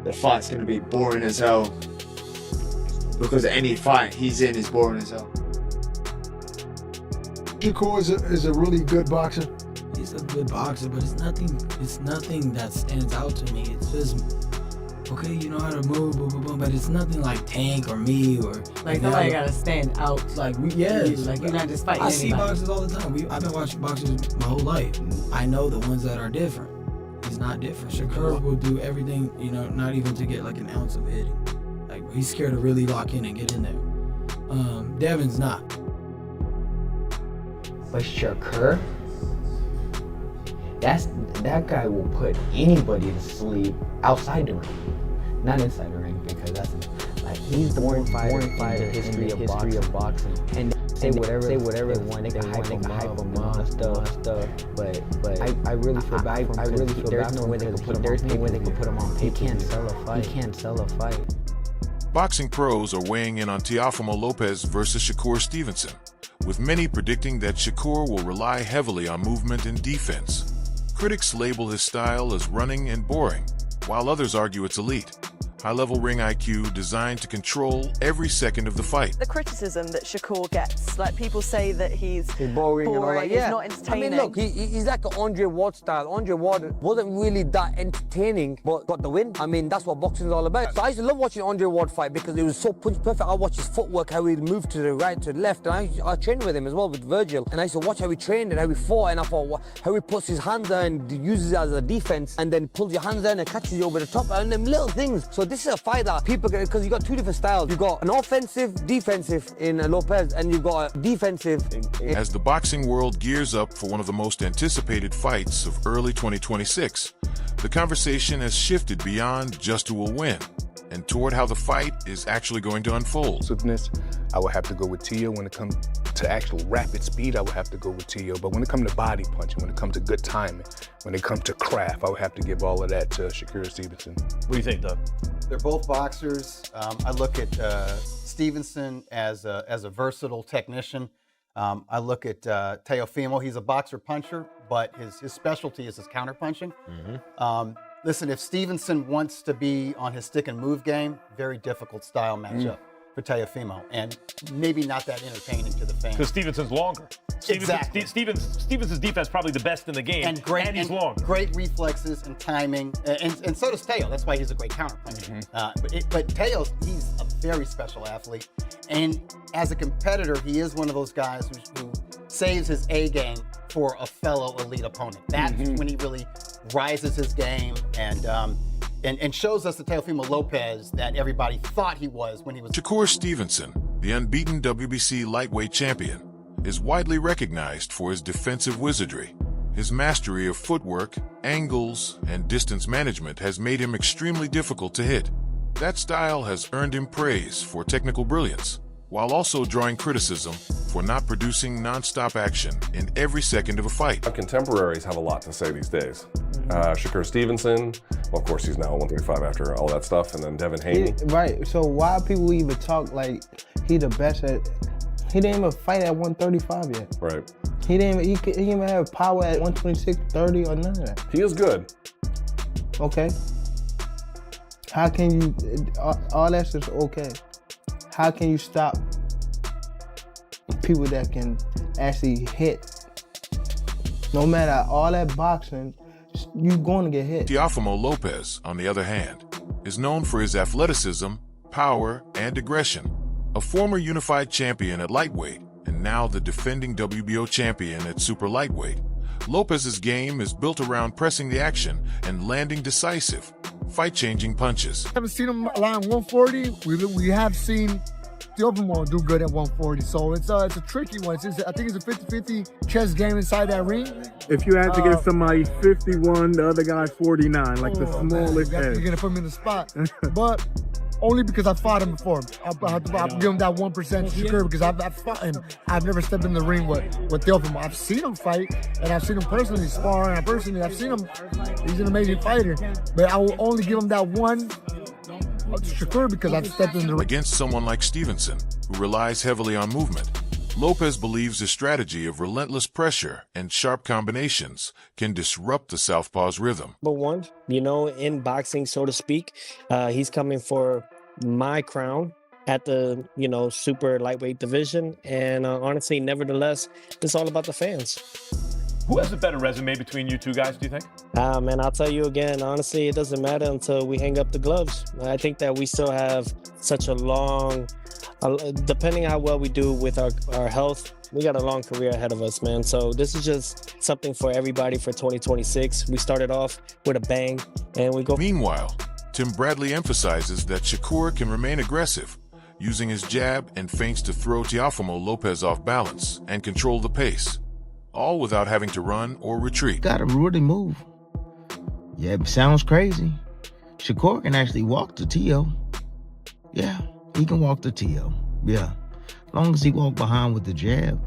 the fight's gonna be boring as hell. Because any fight he's in is boring as hell. Shakur is a really good boxer. He's a good boxer, but it's nothing that stands out to me. It's just, okay, you know how to move, boom, boom, boom, but it's nothing like Tank or me or like somebody gotta stand out. Like like you're not just fighting I see anybody. boxers all the time. I've been watching boxers my whole life. I know the ones that are different. He's not different. Shakur will do everything, you know, not even to get like an ounce of hitting. Like he's scared to really lock in and get in there. Devin's not. But Shakur, that guy will put anybody to sleep outside the ring, not inside the ring, because that's like he's the born fighter in the history of boxing. And say whatever they want, they can hype him up and stuff. But I really feel bad for him. There's no way they could put him on paper. He can't sell a fight. Boxing pros are weighing in on Teofimo Lopez versus Shakur Stevenson, with many predicting that Shakur will rely heavily on movement and defense. Critics label his style as running and boring, while others argue it's elite. High-level ring IQ designed to control every second of the fight. The criticism that Shakur gets, like people say that he's boring and all that, yeah. he's not entertaining. I mean, look, he's like an Andre Ward style. Andre Ward wasn't really that entertaining, but got the win. I mean, that's what boxing is all about. So I used to love watching Andre Ward fight because it was so punch perfect. I watched his footwork, how he moved to the right, to the left, and I trained with him as well, with Virgil. And I used to watch how he trained and how he fought, and I thought how he puts his hands there and uses it as a defense, and then pulls your hands down and catches you over the top, and them little things. So this is a fight that people, because you got two different styles. You got an offensive, defensive in Lopez, and you've got a defensive. As the boxing world gears up for one of the most anticipated fights of early 2026, the conversation has shifted beyond just who will win and toward how the fight is actually going to unfold. I would have to go with Teo. When it comes to actual rapid speed, I would have to go with Teo. But when it comes to body punching, when it comes to good timing, when it comes to craft, I would have to give all of that to Shakur Stevenson. What do you think, Doug? They're both boxers. I look at Stevenson as a versatile technician. I look at Teofimo. He's a boxer puncher, but his specialty is his counter punching. Listen, if Stevenson wants to be on his stick and move game, very difficult style matchup for Teofimo, and maybe not that entertaining to the fans. Because Stevenson's longer. Exactly. Stevenson's defense probably the best in the game, and he's long. Great reflexes and timing, and so does Teo. That's why he's a great counter puncher. But Teo, he's a very special athlete, and as a competitor, he is one of those guys who saves his A game for a fellow elite opponent. That's when he really rises his game and shows us the Teofimo Lopez that everybody thought he was when he was. Shakur Stevenson, the unbeaten WBC lightweight champion, is widely recognized for his defensive wizardry. His mastery of footwork, angles, and distance management has made him extremely difficult to hit. That style has earned him praise for technical brilliance, while also drawing criticism for not producing non-stop action in every second of a fight. Contemporaries have a lot to say these days. Shakur Stevenson, well, of course he's now 135 after all that stuff, and then Devin Haney. Right, so why people even talk like he the best at, he didn't even fight at 135 yet. Right. He didn't even have power at 126, 30 or none of that. He is good. Okay. How can you, all that's just okay. How can you stop people that can actually hit? No matter all that boxing, you're going to get hit. Teofimo Lopez, on the other hand, is known for his athleticism, power, and aggression. A former unified champion at lightweight, and now the defending WBO champion at super lightweight, Lopez's game is built around pressing the action and landing decisive, fight-changing punches. I haven't seen him around 140. We have seen Teofimo do good at 140, so it's a tricky one. I think it's a 50-50 chess game inside that ring. If you had to get somebody 51, the other guy 49, like the smallest edge. You're gonna put him in the spot, but only because I fought him before. I'll give him that 1% Shakur because I've fought him. I've never stepped in the ring with Teofimo. I've seen him fight, and I've seen him personally spar, and I've seen him. He's an amazing fighter, but I will only give him that one Shakur because I've stepped in the ring. Against someone like Stevenson, who relies heavily on movement, Lopez believes his strategy of relentless pressure and sharp combinations can disrupt the southpaw's rhythm. Number one, in boxing, so to speak, he's coming for my crown at the, super lightweight division. And honestly, nevertheless, it's all about the fans. Who has a better resume between you two guys, do you think? Man, I'll tell you again, honestly, it doesn't matter until we hang up the gloves. I think that we still have such a long, depending on how well we do with our health, we got a long career ahead of us, man. So this is just something for everybody for 2026. We started off with a bang, and we go. Meanwhile, Tim Bradley emphasizes that Shakur can remain aggressive, using his jab and feints to throw Teofimo Lopez off balance and control the pace, all without having to run or retreat. Got to really move. Yeah, it sounds crazy. Shakur can actually walk to Teo. Yeah, he can walk to Teo. Yeah, long as he walk behind with the jab,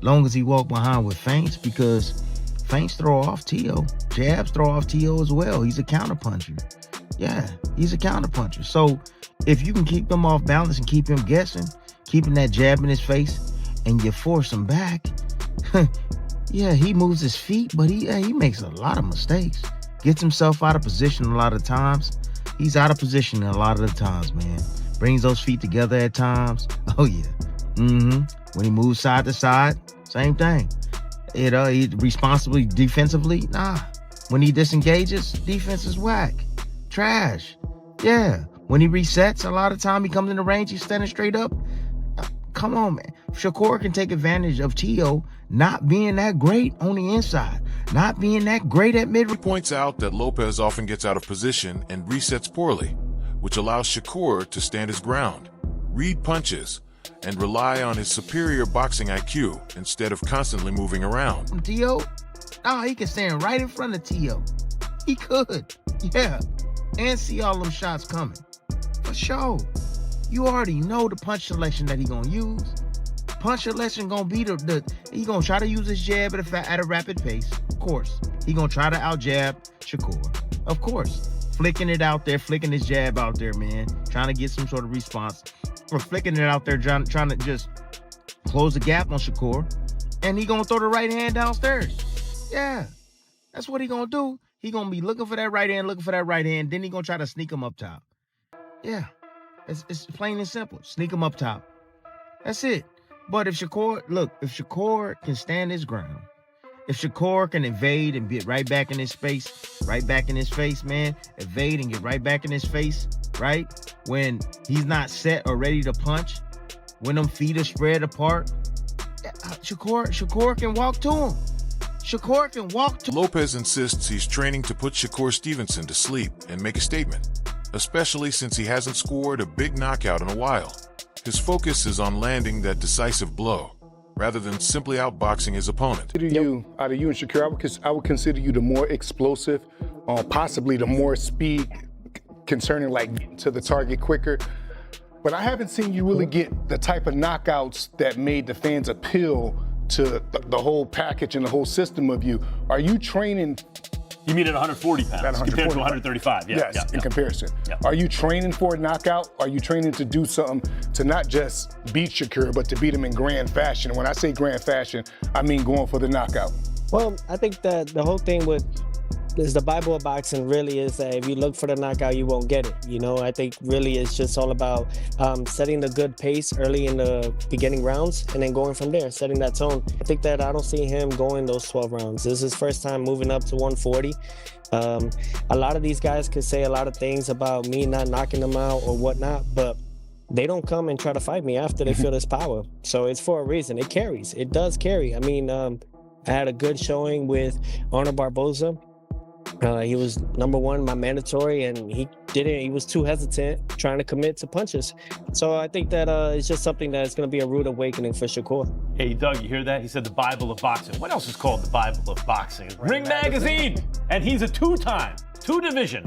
long as he walk behind with feints, because feints throw off Teo, jabs throw off Teo as well. He's a counterpuncher. Yeah, he's a counterpuncher. So if you can keep him off balance and keep him guessing, keeping that jab in his face, and you force him back, yeah, he moves his feet, but he makes a lot of mistakes. Gets himself out of position a lot of times. He's out of position a lot of the times, man. Brings those feet together at times. Oh, yeah. When he moves side to side, same thing. He responsibly defensively, nah. When he disengages, defense is whack. Trash. Yeah. When he resets, a lot of time he comes in the range, he's standing straight up. Come on, man. Shakur can take advantage of Teo not being that great on the inside, not being that great at mid. He points out that Lopez often gets out of position and resets poorly, which allows Shakur to stand his ground, read punches, and rely on his superior boxing IQ instead of constantly moving around. Teo? Oh, he can stand right in front of Teo. He could, yeah, and see all them shots coming. For sure. You already know the punch selection that he gonna use. Punch selection gonna be he gonna try to use his jab at a rapid pace. Of course. He gonna try to out jab Shakur. Of course. Flicking it out there, flicking his jab out there, man. Trying to get some sort of response. Or flicking it out there, trying to just close the gap on Shakur. And he gonna throw the right hand downstairs. Yeah. That's what he gonna do. He gonna be looking for that right hand, then he gonna try to sneak him up top. Yeah. It's plain and simple. Sneak him up top. That's it. But if Shakur can stand his ground, if Shakur can evade and get right back in his face, man, evade and get right back in his face, right? When he's not set or ready to punch, when them feet are spread apart, Shakur can walk to him. Shakur can walk to. Lopez insists he's training to put Shakur Stevenson to sleep and make a statement, especially since he hasn't scored a big knockout in a while. His focus is on landing that decisive blow, rather than simply outboxing his opponent. Out of you and Shakur, I would consider you the more explosive, possibly the more speed concerning like to the target quicker. But I haven't seen you really get the type of knockouts that made the fans appeal to the whole package and the whole system of you. Are you training? You mean at 140 pounds compared to 135? Yeah, yes, in comparison. Yeah. Are you training for a knockout? Are you training to do something to not just beat Shakur, but to beat him in grand fashion? And when I say grand fashion, I mean going for the knockout. Well, I think that the whole thing is the Bible of boxing really is that if you look for the knockout, you won't get it. I think really it's just all about setting the good pace early in the beginning rounds and then going from there, setting that tone. I think that I don't see him going those 12 rounds. This is his first time moving up to 140. A lot of these guys could say a lot of things about me not knocking them out or whatnot, but they don't come and try to fight me after they feel this power. So it's for a reason. It carries. It does carry. I mean, I had a good showing with Arnold Barboza. He was number one, my mandatory, and he was too hesitant trying to commit to punches. So I think that it's just something that's going to be a rude awakening for Shakur. Hey, Doug, you hear that? He said the Bible of boxing. What else is called the Bible of boxing? Ring Magazine. And he's a two-division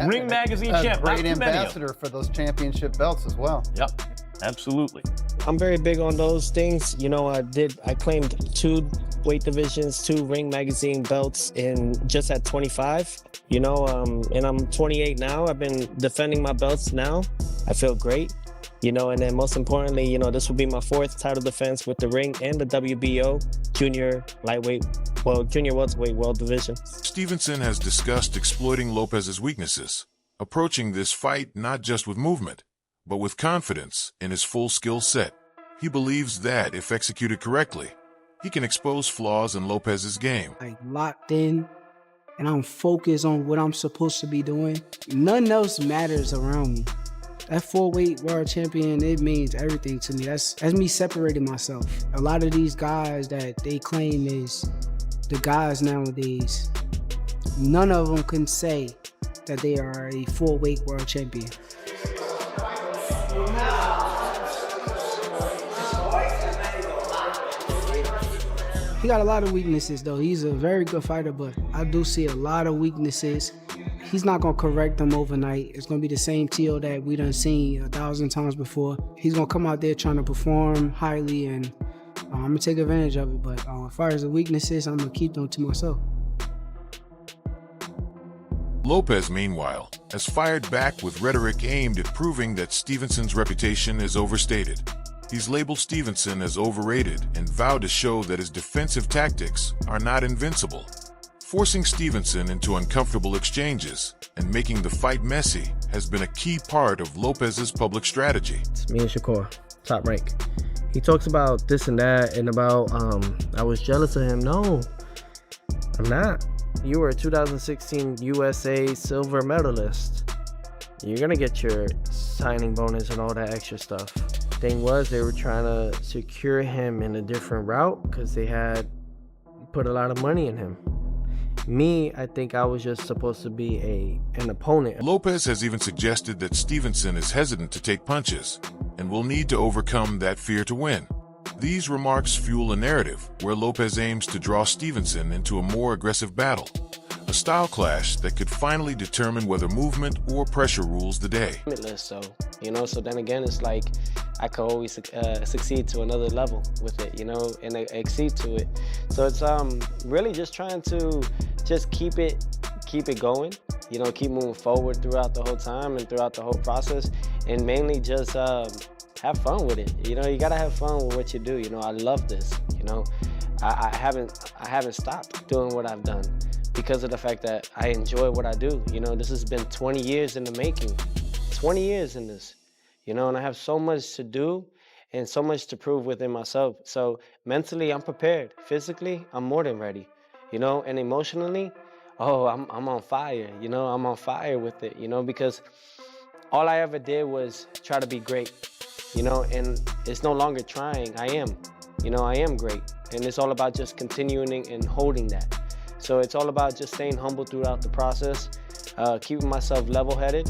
Ring Magazine champ. Great ambassador for those championship belts as well. Yep, absolutely. I'm very big on those things. I claimed 2 weight divisions, 2 Ring Magazine belts just at 25, and I'm 28 now. I've been defending my belts now. I feel great. You know, and then most importantly, you know, this will be my 4th title defense with the ring and the WBO junior welterweight world division. Stevenson has discussed exploiting Lopez's weaknesses, approaching this fight not just with movement, but with confidence in his full skill set. He believes that, if executed correctly, he can expose flaws in Lopez's game. Like locked in, and I'm focused on what I'm supposed to be doing. Nothing else matters around me. That 4-weight world champion, it means everything to me. That's me separating myself. A lot of these guys that they claim is the guys nowadays, none of them can say that they are a 4-weight world champion. He got a lot of weaknesses though. He's a very good fighter, but I do see a lot of weaknesses. He's not gonna correct them overnight. It's gonna be the same Teo that we done seen 1,000 times before. He's gonna come out there trying to perform highly, and I'm gonna take advantage of it. But as far as the weaknesses, I'm gonna keep them to myself. Lopez, meanwhile, has fired back with rhetoric aimed at proving that Stevenson's reputation is overstated. He's labeled Stevenson as overrated and vowed to show that his defensive tactics are not invincible. Forcing Stevenson into uncomfortable exchanges and making the fight messy has been a key part of Lopez's public strategy. It's me and Shakur, top rank. He talks about this and that and about, I was jealous of him. No, I'm not. You were a 2016 USA silver medalist. You're gonna get your signing bonus and all that extra stuff. Thing was, they were trying to secure him in a different route because they had put a lot of money in him. Me, I think I was just supposed to be an opponent. Lopez has even suggested that Stevenson is hesitant to take punches and will need to overcome that fear to win. These remarks fuel a narrative where Lopez aims to draw Stevenson into a more aggressive battle, a style clash that could finally determine whether movement or pressure rules the day. So, you know, so then again, it's like I could always succeed to another level with it, you know, and exceed to it. So it's really just trying to just keep it going, you know, keep moving forward throughout the whole time and throughout the whole process, and mainly just have fun with it. You know, you gotta have fun with what you do. You know, I love this. You know, I haven't stopped doing what I've done because of the fact that I enjoy what I do. You know, this has been 20 years in the making, 20 years in this. You know, and I have so much to do and so much to prove within myself. So mentally, I'm prepared. Physically, I'm more than ready. You know, and emotionally, oh, I'm on fire. You know, I'm on fire with it. You know, because all I ever did was try to be great. You know, and it's no longer trying. I am. You know, I am great. And it's all about just continuing and holding that. So it's all about just staying humble throughout the process, keeping myself level-headed,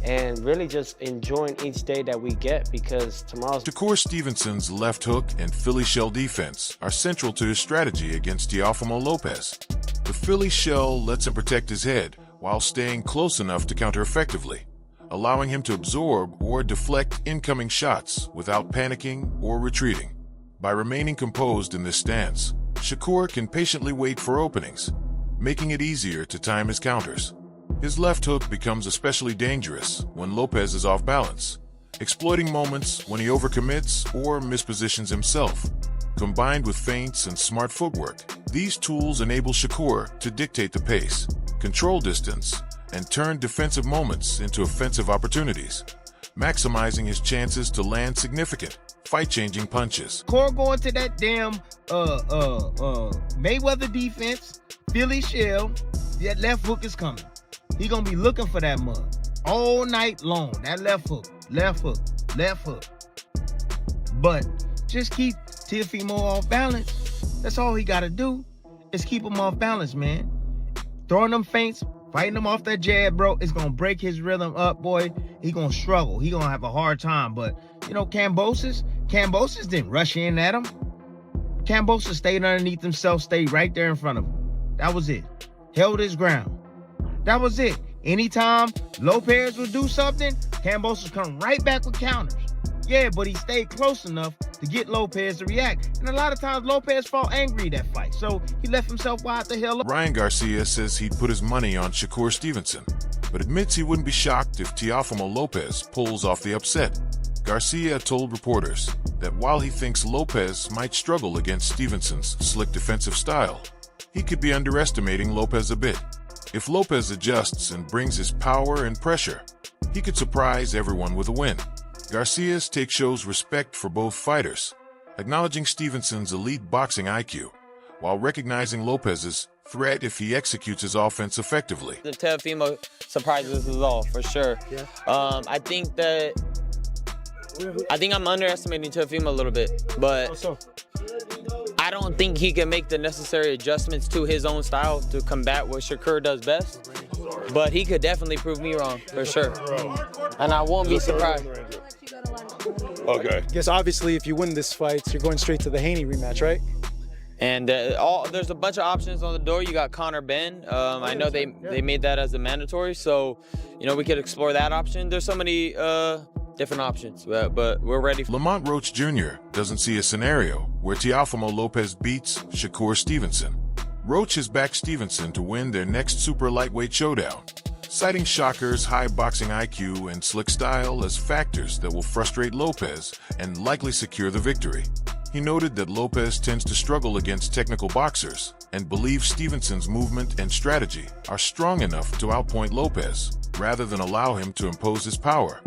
and really just enjoying each day that we get, because tomorrow's... Shakur Stevenson's left hook and Philly shell defense are central to his strategy against Teofimo Lopez. The Philly shell lets him protect his head while staying close enough to counter effectively, allowing him to absorb or deflect incoming shots without panicking or retreating. By remaining composed in this stance, Shakur can patiently wait for openings, making it easier to time his counters. His left hook becomes especially dangerous when Lopez is off balance, exploiting moments when he overcommits or mispositions himself. Combined with feints and smart footwork, these tools enable Shakur to dictate the pace, control distance, and turn defensive moments into offensive opportunities, maximizing his chances to land significant, fight-changing punches. Shakur going to that damn Mayweather defense, Philly shell, that left hook is coming. He gonna be looking for that mug all night long. That left hook, left hook, left hook. But just keep Teofimo off balance. That's all he gotta do, is keep him off balance, man. Throwing them feints, fighting him off that jab, bro, it's gonna break his rhythm up, boy. He gonna struggle. He gonna have a hard time. But, you know, Kambosos didn't rush in at him. Kambosos stayed underneath himself, stayed right there in front of him. That was it. Held his ground. That was it. Anytime Lopez would do something, Kambosos come right back with counters. Yeah, but he stayed close enough to get Lopez to react. And a lot of times Lopez fought angry that fight, so he left himself wide the hell up. Ryan Garcia says he'd put his money on Shakur Stevenson, but admits he wouldn't be shocked if Teofimo Lopez pulls off the upset. Garcia told reporters that while he thinks Lopez might struggle against Stevenson's slick defensive style, he could be underestimating Lopez a bit. If Lopez adjusts and brings his power and pressure, he could surprise everyone with a win. Garcia's take shows respect for both fighters, acknowledging Stevenson's elite boxing IQ, while recognizing Lopez's threat if he executes his offense effectively. The Teofimo surprises us all, for sure. Yeah. I think I'm underestimating Teofimo a little bit, but I don't think he can make the necessary adjustments to his own style to combat what Shakur does best. But he could definitely prove me wrong, for sure. And I won't be surprised. Okay. Guess obviously if you win this fight, you're going straight to the Haney rematch, right? And there's a bunch of options on the door. You got Conor Ben. I know they made that as a mandatory, so we could explore that option. There's so many different options, but we're ready. Lamont Roach Jr. doesn't see a scenario where Teofimo Lopez beats Shakur Stevenson. Roach has backed Stevenson to win their next super lightweight showdown, citing Shakur's high boxing IQ and slick style as factors that will frustrate Lopez and likely secure the victory. He noted that Lopez tends to struggle against technical boxers and believes Stevenson's movement and strategy are strong enough to outpoint Lopez, rather than allow him to impose his power.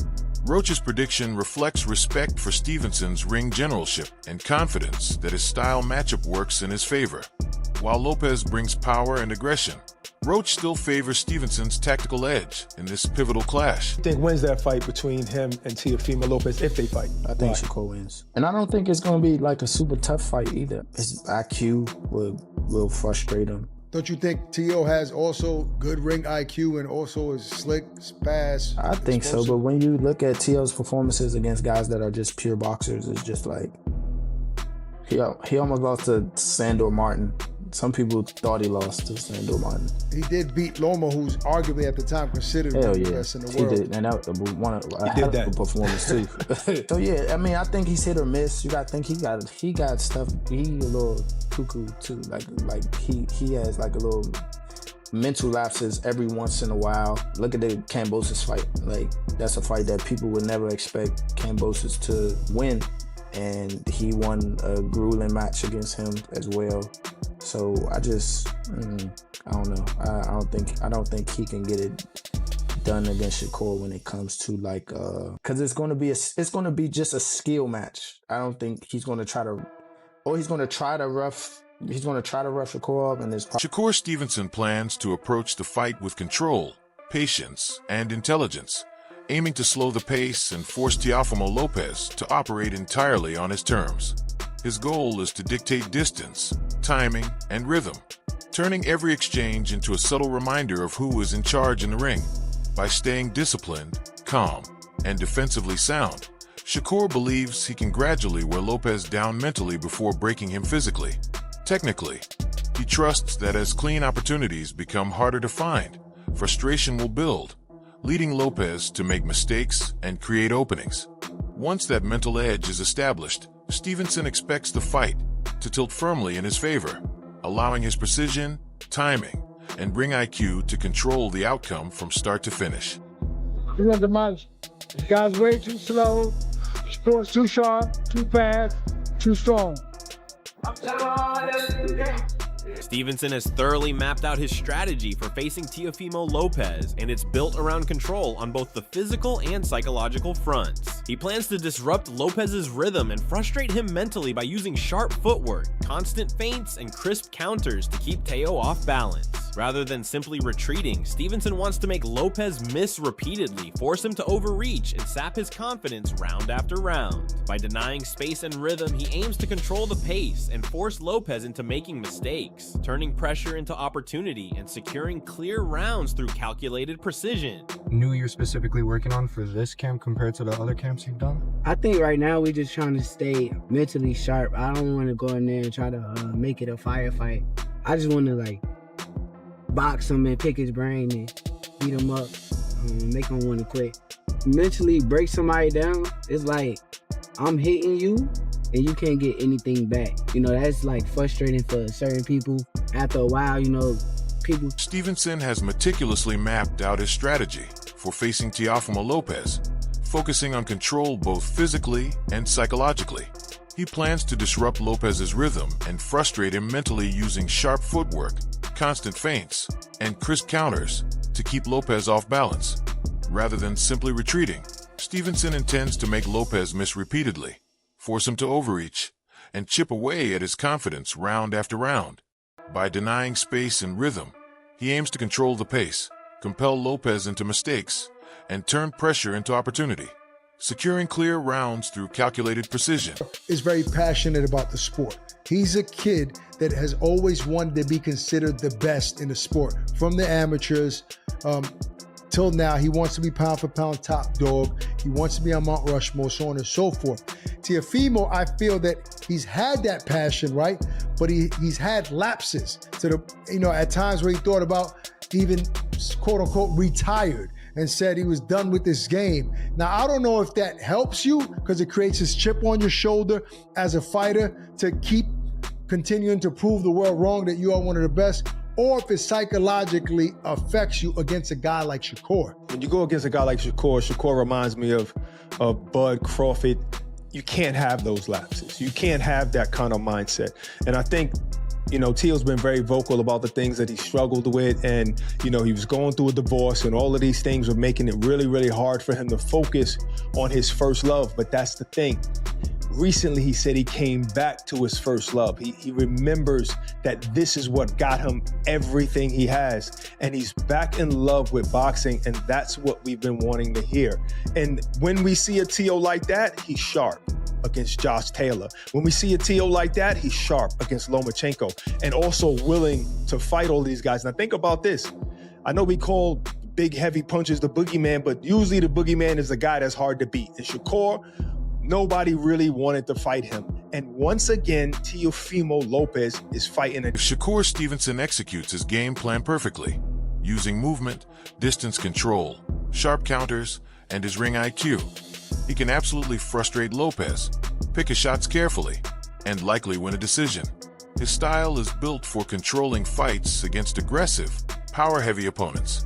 Roach's prediction reflects respect for Stevenson's ring generalship and confidence that his style matchup works in his favor. While Lopez brings power and aggression, Roach still favors Stevenson's tactical edge in this pivotal clash. I think wins that fight between him and Teofimo Lopez if they fight. I think Shakur wins. And I don't think it's going to be like a super tough fight either. His IQ will frustrate him. Don't you think Teo has also good ring IQ and also is slick, fast? I think so, but when you look at Teo's performances against guys that are just pure boxers, it's just like he almost lost to Sandor Martin. Some people thought he lost to Sandor Martin. He did beat Loma, who's arguably at the time considered one of the best in the world. He did, and that was one of a hell of a performance too. So yeah, I mean, I think he's hit or miss. You got to think he got stuff. He a little cuckoo too. Like he has like a little mental lapses every once in a while. Look at the Kambosos fight. Like that's a fight that people would never expect Kambosos to win, and he won a grueling match against him as well. So I just, I don't know. I don't think he can get it done against Shakur when it comes to like, cause it's gonna be just a skill match. I don't think he's gonna try to rough Shakur up and Shakur Stevenson plans to approach the fight with control, patience, and intelligence, aiming to slow the pace and force Teofimo Lopez to operate entirely on his terms. His goal is to dictate distance, timing, and rhythm, turning every exchange into a subtle reminder of who is in charge in the ring. By staying disciplined, calm, and defensively sound, Shakur believes he can gradually wear Lopez down mentally before breaking him physically. Technically, he trusts that as clean opportunities become harder to find, frustration will build, leading Lopez to make mistakes and create openings. Once that mental edge is established, Stevenson expects the fight to tilt firmly in his favor, allowing his precision, timing, and ring IQ to control the outcome from start to finish. You know the match. This guy's way too slow, sports too sharp, too fast, too strong. Stevenson has thoroughly mapped out his strategy for facing Teofimo Lopez, and it's built around control on both the physical and psychological fronts. He plans to disrupt Lopez's rhythm and frustrate him mentally by using sharp footwork, constant feints, and crisp counters to keep Teo off balance. Rather than simply retreating, Stevenson wants to make Lopez miss repeatedly, force him to overreach, and sap his confidence round after round. By denying space and rhythm, he aims to control the pace and force Lopez into making mistakes, turning pressure into opportunity and securing clear rounds through calculated precision. New you're specifically working on for this camp compared to the other camps you've done? I think right now we're just trying to stay mentally sharp. I don't want to go in there and try to make it a firefight. I just want to like box him and pick his brain and beat him up, make him want to quit. Mentally break somebody down, it's like I'm hitting you and you can't get anything back. You know, that's like frustrating for certain people. After a while, you know, people... Stevenson has meticulously mapped out his strategy for facing Teofimo Lopez, focusing on control both physically and psychologically. He plans to disrupt Lopez's rhythm and frustrate him mentally using sharp footwork, constant feints, and crisp counters to keep Lopez off balance. Rather than simply retreating, Stevenson intends to make Lopez miss repeatedly, force him to overreach, and chip away at his confidence round after round. By denying space and rhythm, he aims to control the pace, compel Lopez into mistakes, and turn pressure into opportunity, securing clear rounds through calculated precision. Is very passionate about the sport. He's a kid that has always wanted to be considered the best in the sport. From the amateurs till now, he wants to be pound for pound top dog. He wants to be on Mount Rushmore, so on and so forth. Teofimo, I feel that he's had that passion, right? But he's had lapses to the, at times where he thought about even quote unquote retired and said he was done with this game. Now, I don't know if that helps you because it creates this chip on your shoulder as a fighter to keep continuing to prove the world wrong that you are one of the best, or if it psychologically affects you against a guy like Shakur. When you go against a guy like Shakur reminds me of Bud Crawford. You can't have those lapses. You can't have that kind of mindset. And I think, Teo's been very vocal about the things that he struggled with. And, he was going through a divorce and all of these things were making it really, really hard for him to focus on his first love. But that's the thing. Recently, he said he came back to his first love. He remembers that this is what got him everything he has. And he's back in love with boxing, and that's what we've been wanting to hear. And when we see a Teo like that, he's sharp against Josh Taylor. When we see a Teo like that, he's sharp against Lomachenko, and also willing to fight all these guys. Now think about this. I know we call big, heavy punches the boogeyman, but usually the boogeyman is the guy that's hard to beat. And Shakur, nobody really wanted to fight him. And once again, Teofimo Lopez is fighting. If Shakur Stevenson executes his game plan perfectly, using movement, distance control, sharp counters, and his ring IQ, he can absolutely frustrate Lopez, pick his shots carefully, and likely win a decision. His style is built for controlling fights against aggressive, power-heavy opponents.